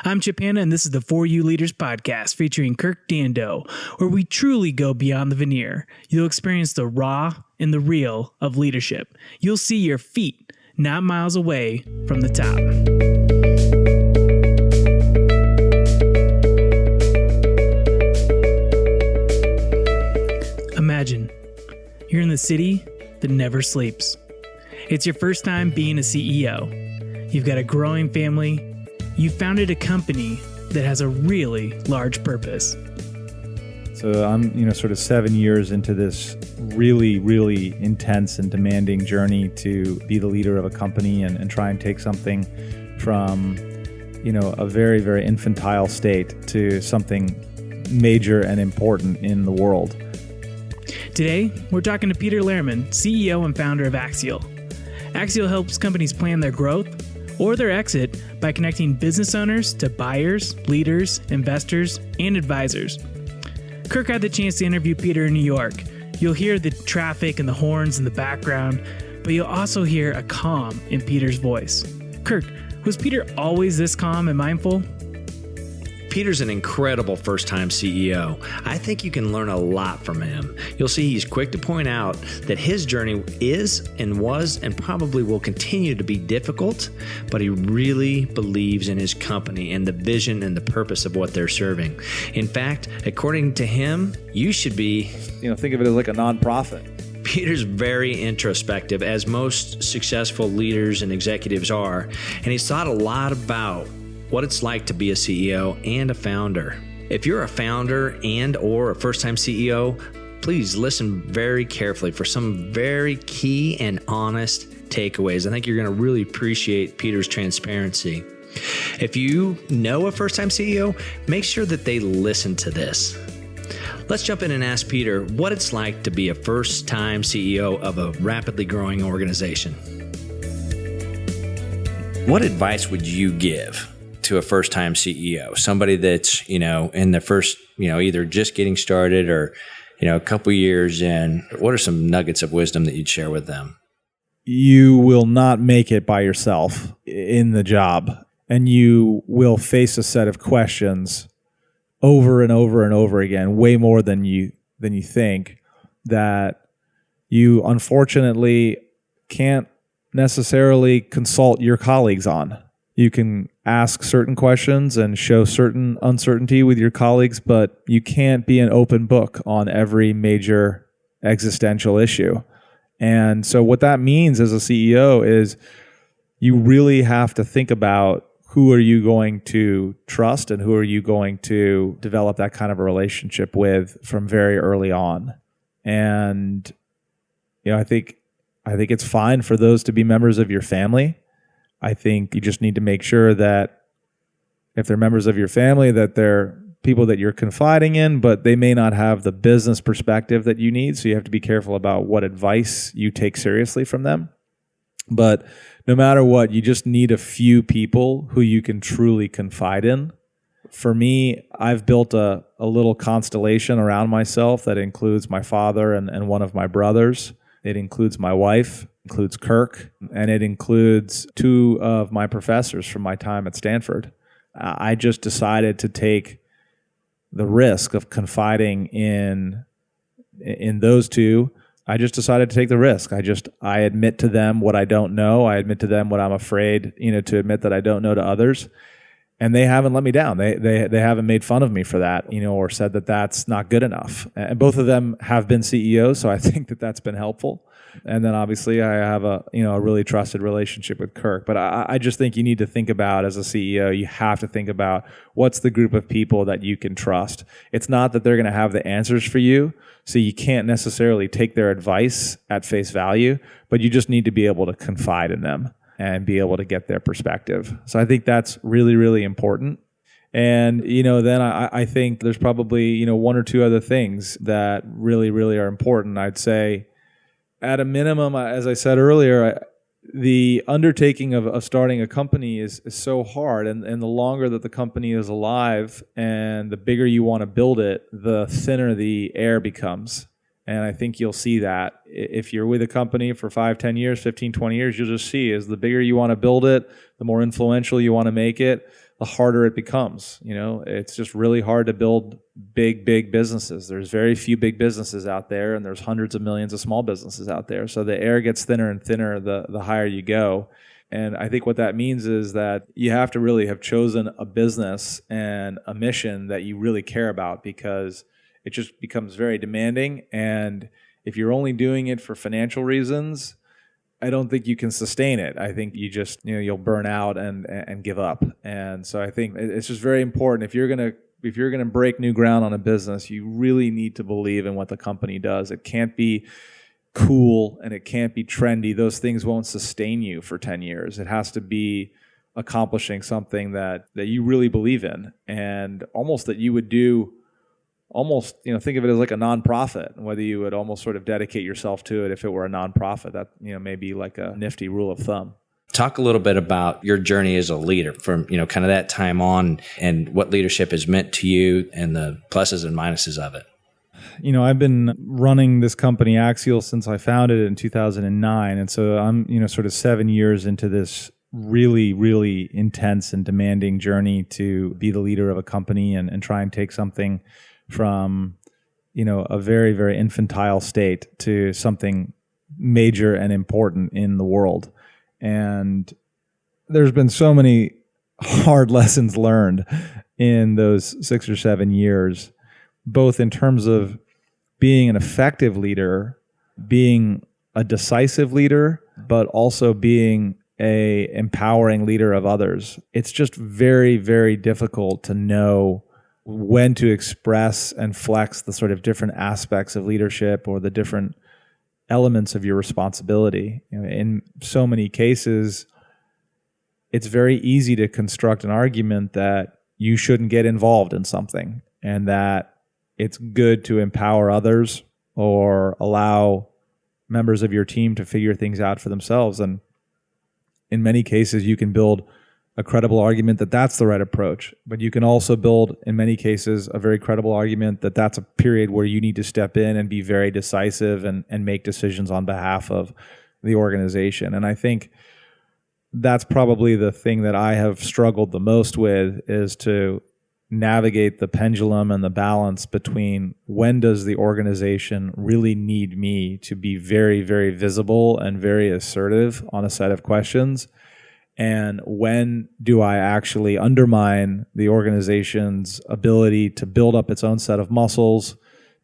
I'm Chip Hanna, and this is the For You Leaders podcast featuring Kirk Dando, where we truly go beyond the veneer. You'll experience the raw and the real of leadership. You'll see your feet not miles away from the top. Imagine you're in the city that never sleeps. It's your first time being a CEO. You've got a growing family. You founded a company that has a really large purpose. So I'm, sort of 7 years into this really, really intense and demanding journey to be the leader of a company and try and take something from, a very, very infantile state to something major and important in the world. Today, we're talking to Peter Lehrman, CEO and founder of Axial. Axial helps companies plan their growth or their exit by connecting business owners to buyers, leaders, investors, and advisors. Kirk had the chance to interview Peter in New York. You'll hear the traffic and the horns in the background, but you'll also hear a calm in Peter's voice. Kirk, was Peter always this calm and mindful? Peter's an incredible first-time CEO. I think you can learn a lot from him. You'll see he's quick to point out that his journey is and was and probably will continue to be difficult, but he really believes in his company and the vision and the purpose of what they're serving. In fact, according to him, you should be... think of it as like a nonprofit. Peter's very introspective, as most successful leaders and executives are, and he's thought a lot about what it's like to be a CEO and a founder. If you're a founder and or a first-time CEO, please listen very carefully for some very key and honest takeaways. I think you're going to really appreciate Peter's transparency. If you know a first-time CEO, make sure that they listen to this. Let's jump in and ask Peter what it's like to be a first-time CEO of a rapidly growing organization. What advice would you give to a first-time CEO, somebody that's, in the first, either just getting started or, a couple years in? What are some nuggets of wisdom that you'd share with them? You will not make it by yourself in the job, and you will face a set of questions over and over and over again, way more than you think, that you unfortunately can't necessarily consult your colleagues on. You can ask certain questions and show certain uncertainty with your colleagues, but you can't be an open book on every major existential issue. And so what that means as a CEO is you really have to think about who are you going to trust and who are you going to develop that kind of a relationship with from very early on. And I think it's fine for those to be members of your family. I think you just need to make sure that if they're members of your family, that they're people that you're confiding in, but they may not have the business perspective that you need. So you have to be careful about what advice you take seriously from them. But no matter what, you just need a few people who you can truly confide in. For me, I've built a little constellation around myself that includes my father and one of my brothers. It includes my wife, includes Kirk, and it includes two of my professors from my time at Stanford. I just decided to take the risk of confiding in those two. I just decided to take the risk. I admit to them what I don't know. I admit to them what I'm afraid, to admit that I don't know to others. And they haven't let me down. They haven't made fun of me for that, or said that that's not good enough. And both of them have been CEOs, so I think that that's been helpful. And then obviously I have a really trusted relationship with Kirk. But I just think you need to think about, as a CEO, you have to think about what's the group of people that you can trust. It's not that they're going to have the answers for you, so you can't necessarily take their advice at face value, but you just need to be able to confide in them and be able to get their perspective. So I think that's really, really important. And, then I think there's probably, one or two other things that really, really are important. I'd say at a minimum, as I said earlier, the undertaking of starting a company is so hard. And the longer that the company is alive and the bigger you want to build it, the thinner the air becomes. And I think you'll see that if you're with a company for 5, 10 years, 15, 20 years, you'll just see is the bigger you want to build it, the more influential you want to make it, the harder it becomes. It's just really hard to build big businesses. There's very few big businesses out there, and there's hundreds of millions of small businesses out there. So the air gets thinner and thinner the higher you go. And I think what that means is that you have to really have chosen a business and a mission that you really care about, because it just becomes very demanding. And if you're only doing it for financial reasons, I don't think you can sustain it. I think you just, you'll burn out and give up. And so I think it's just very important. If you're going to break new ground on a business, you really need to believe in what the company does. It can't be cool and it can't be trendy. Those things won't sustain you for 10 years. It has to be accomplishing something that you really believe in, and almost that you would do think of it as like a nonprofit, whether you would almost sort of dedicate yourself to it if it were a nonprofit. That, may be like a nifty rule of thumb. Talk a little bit about your journey as a leader from, kind of that time on, and what leadership has meant to you and the pluses and minuses of it. I've been running this company Axial since I founded it in 2009. And so I'm, sort of 7 years into this really, really intense and demanding journey to be the leader of a company and try and take something from, a very, very infantile state to something major and important in the world. And there's been so many hard lessons learned in those 6 or 7 years, both in terms of being an effective leader, being a decisive leader, but also being a empowering leader of others. It's just very, very difficult to know when to express and flex the sort of different aspects of leadership or the different elements of your responsibility. In so many cases, it's very easy to construct an argument that you shouldn't get involved in something, and that it's good to empower others or allow members of your team to figure things out for themselves. And in many cases, you can build a credible argument that that's the right approach. But you can also build, in many cases, a very credible argument that that's a period where you need to step in and be very decisive and make decisions on behalf of the organization. And I think that's probably the thing that I have struggled the most with, is to navigate the pendulum and the balance between when does the organization really need me to be very, very visible and very assertive on a set of questions, and when do I actually undermine the organization's ability to build up its own set of muscles,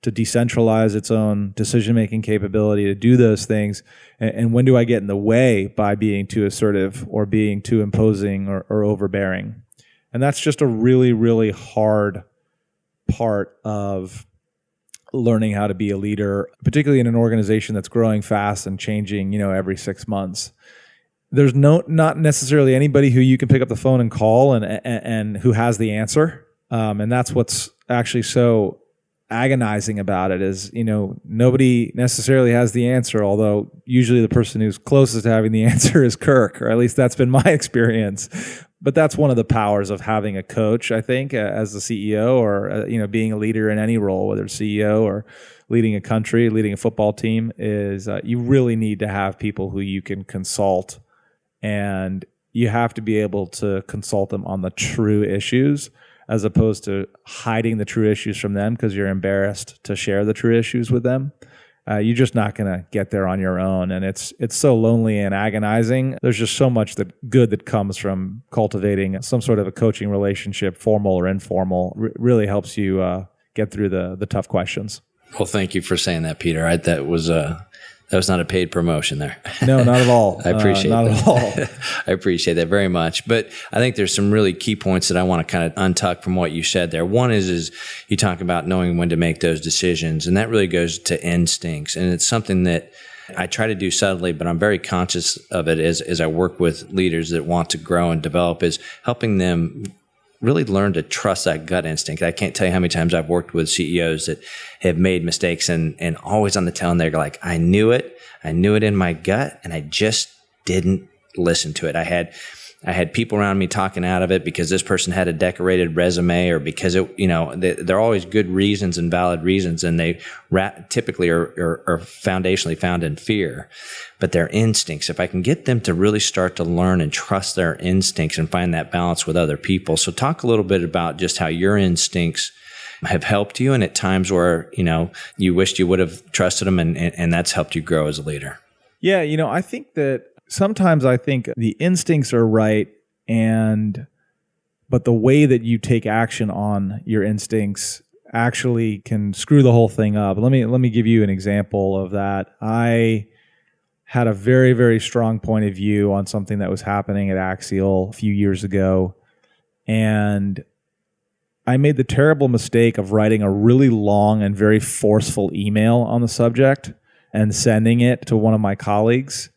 to decentralize its own decision-making capability, to do those things, and when do I get in the way by being too assertive or being too imposing or overbearing. And that's just a really, really hard part of learning how to be a leader, particularly in an organization that's growing fast and changing, every 6 months. There's not necessarily anybody who you can pick up the phone and call and who has the answer. And that's what's actually so agonizing about it, is, nobody necessarily has the answer, although usually the person who's closest to having the answer is Kirk, or at least that's been my experience. But that's one of the powers of having a coach, I think, as the CEO, or, being a leader in any role, whether it's CEO or leading a country, leading a football team, is you really need to have people who you can consult. And you have to be able to consult them on the true issues, as opposed to hiding the true issues from them because you're embarrassed to share the true issues with them. You're just not going to get there on your own. And it's so lonely and agonizing. There's just so much good that comes from cultivating some sort of a coaching relationship, formal or informal. Really helps you get through the tough questions. Well, thank you for saying that, Peter. That was not a paid promotion there. No, not at all. I appreciate not that. At all. I appreciate that very much. But I think there's some really key points that I want to kind of untuck from what you said there. One is you talk about knowing when to make those decisions, and that really goes to instincts. And it's something that I try to do subtly, but I'm very conscious of it as I work with leaders that want to grow and develop, is helping them really learn to trust that gut instinct. I can't tell you how many times I've worked with CEOs that have made mistakes and always on the tail end, they're like, I knew it in my gut, and I just didn't listen to it. I had I had people around me talking out of it because this person had a decorated resume, or because they're always good reasons and valid reasons, and they typically are foundationally found in fear. But their instincts, if I can get them to really start to learn and trust their instincts and find that balance with other people. So talk a little bit about just how your instincts have helped you, and at times where, you wished you would have trusted them, and that's helped you grow as a leader. Yeah, I think that sometimes I think the instincts are right, but the way that you take action on your instincts actually can screw the whole thing up. Let me give you an example of that. I had a very, very strong point of view on something that was happening at Axial a few years ago, and I made the terrible mistake of writing a really long and very forceful email on the subject and sending it to one of my colleagues.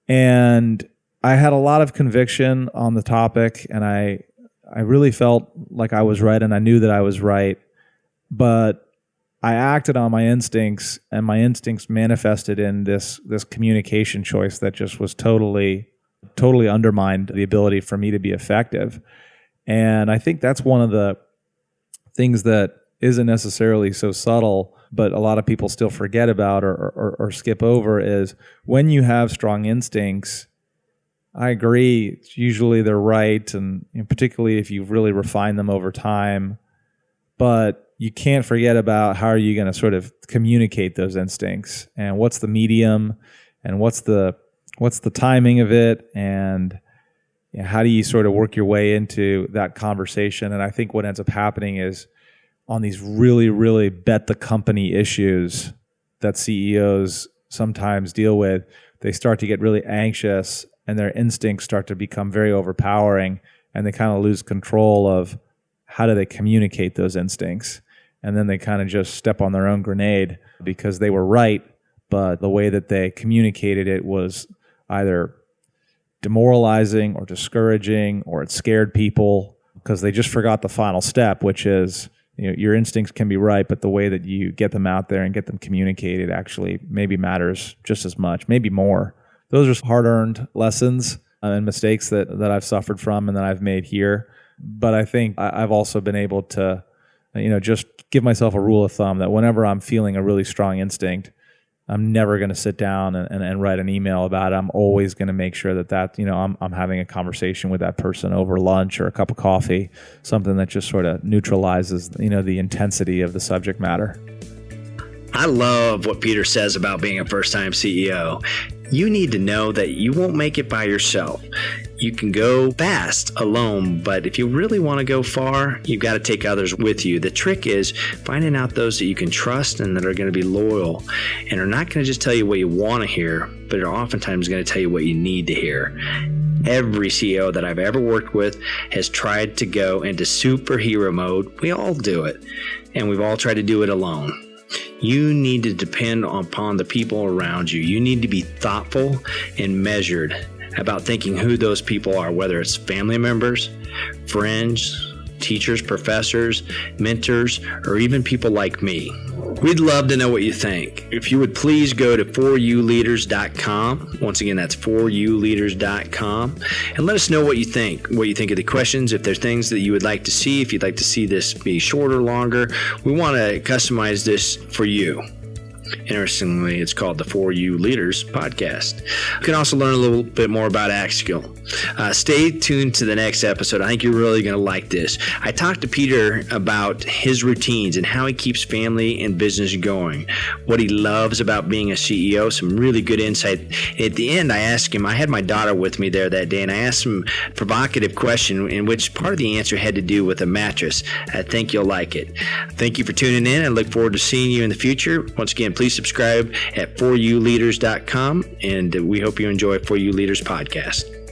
And I had a lot of conviction on the topic, and I really felt like I was right, and I knew that I was right. But I acted on my instincts, and my instincts manifested in this communication choice that just was totally undermined the ability for me to be effective. And I think that's one of the things that isn't necessarily so subtle, but a lot of people still forget about or skip over, is when you have strong instincts. I agree, usually they're right, and particularly if you've really refined them over time, but you can't forget about how are you going to sort of communicate those instincts, and what's the medium, and what's the timing of it, and how do you sort of work your way into that conversation. And I think what ends up happening is, on these really, really bet the company issues that CEOs sometimes deal with, they start to get really anxious, and their instincts start to become very overpowering, and they kind of lose control of how do they communicate those instincts. And then they kind of just step on their own grenade because they were right, but the way that they communicated it was either demoralizing or discouraging, or it scared people because they just forgot the final step, which is, your instincts can be right, but the way that you get them out there and get them communicated actually maybe matters just as much, maybe more. Those are hard-earned lessons and mistakes that I've suffered from and that I've made here. But I think I've also been able to, just give myself a rule of thumb that whenever I'm feeling a really strong instinct, I'm never going to sit down and write an email about it. I'm always going to make sure that I'm having a conversation with that person over lunch or a cup of coffee, something that just sort of neutralizes, the intensity of the subject matter. I love what Peter says about being a first-time CEO. You need to know that you won't make it by yourself. You can go fast alone, but if you really want to go far, you've got to take others with you. The trick is finding out those that you can trust and that are going to be loyal and are not going to just tell you what you want to hear, but are oftentimes going to tell you what you need to hear. Every CEO that I've ever worked with has tried to go into superhero mode. We all do it, and we've all tried to do it alone. You need to depend upon the people around you. You need to be thoughtful and measured about thinking who those people are, whether it's family members, friends, teachers, professors, mentors, or even people like me. We'd love to know what you think. If you would please go to foryouleaders.com. Once again, that's foryouleaders.com. And let us know what you think of the questions. If there's things that you would like to see, if you'd like to see this be shorter, longer, we want to customize this for you. Interestingly, it's called the For You Leaders podcast. You can also learn a little bit more about Axial. Stay tuned to the next episode. I think you're really going to like this. I talked to Peter about his routines and how he keeps family and business going, what he loves about being a CEO, some really good insight. At the end, I asked him, I had my daughter with me there that day, and I asked him a provocative question in which part of the answer had to do with a mattress. I think you'll like it. Thank you for tuning in. I look forward to seeing you in the future. Once again, please subscribe at foryouleaders.com, and we hope you enjoy For You Leaders podcast.